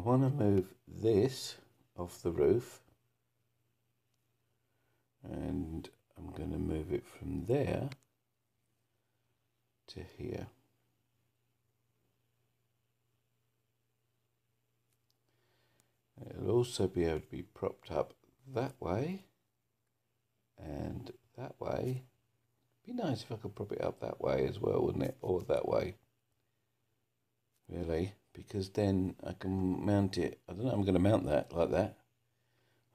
want to move this off the roof, and I'm going to move it from there to here. It'll also be able to be propped up that way and that way. Be nice if I could prop it up that way as well, wouldn't it? Or that way. Really, because then I can mount it. I don't know, I'm going to mount that like that.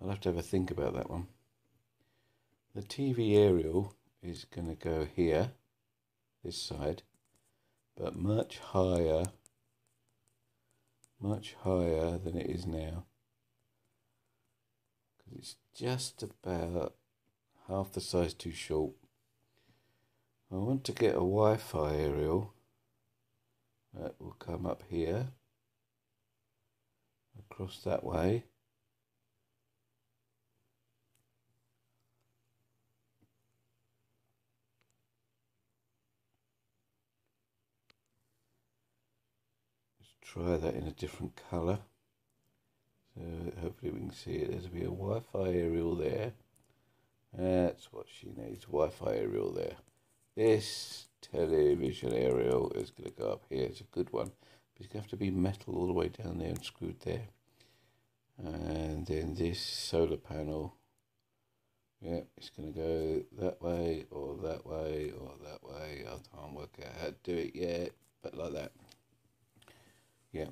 I'll have to have a think about that one. The TV aerial is going to go here, this side, but much higher than it is now. Because it's just about half the size too short. I want to get a Wi-Fi aerial that will come up here, across that way. Let's try that in a different colour. So hopefully we can see it. There's be a Wi-Fi aerial there. That's what she needs, Wi-Fi aerial there. This television aerial is going to go up here. It's a good one. But it's going to have to be metal all the way down there and screwed there. And then this solar panel, yeah, it's going to go that way or that way or that way. I can't work out how to do it yet, but like that. Yeah.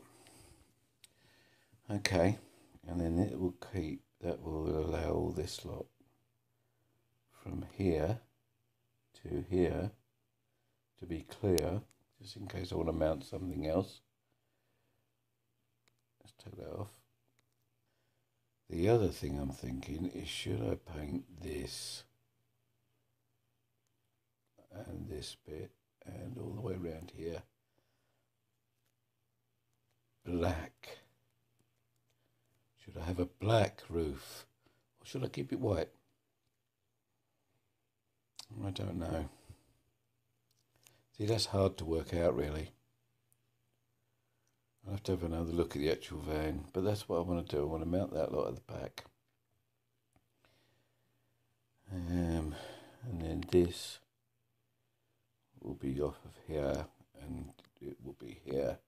Okay. And then it will keep, that will allow all this lot from here to here to be clear, just in case I want to mount something else. Let's take that off. The other thing I'm thinking is, should I paint this and this bit and all the way around here black? Should I have a black roof or should I keep it white? I don't know. See, that's hard to work out really. I'll have to have another look at the actual van, but that's what I want to do. I want to mount that lot at the back. And then this will be off of here and it will be here.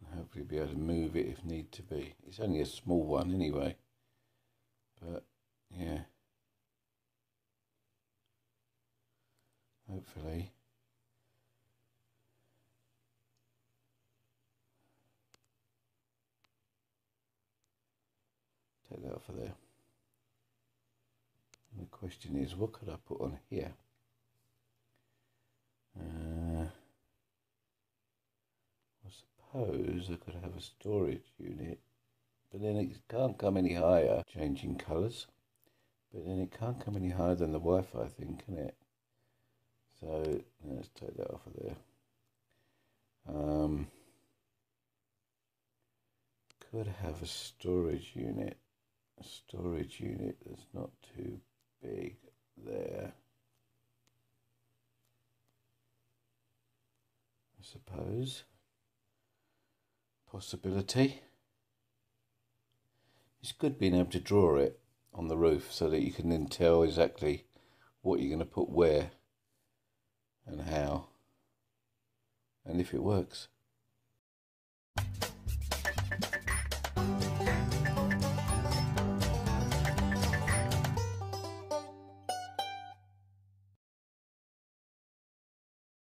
And hopefully be able to move it if need to be. It's only a small one anyway, but yeah. Hopefully. Take that off of there. And the question is, what could I put on here? I suppose I could have a storage unit, but then it can't come any higher, changing colours, but then it can't come any higher than the Wi-Fi thing, can it? So let's take that off of there. Could have a storage unit that's not too big there, I suppose. Possibility. It's good being able to draw it on the roof so that you can then tell exactly what you're going to put where and how, and if it works.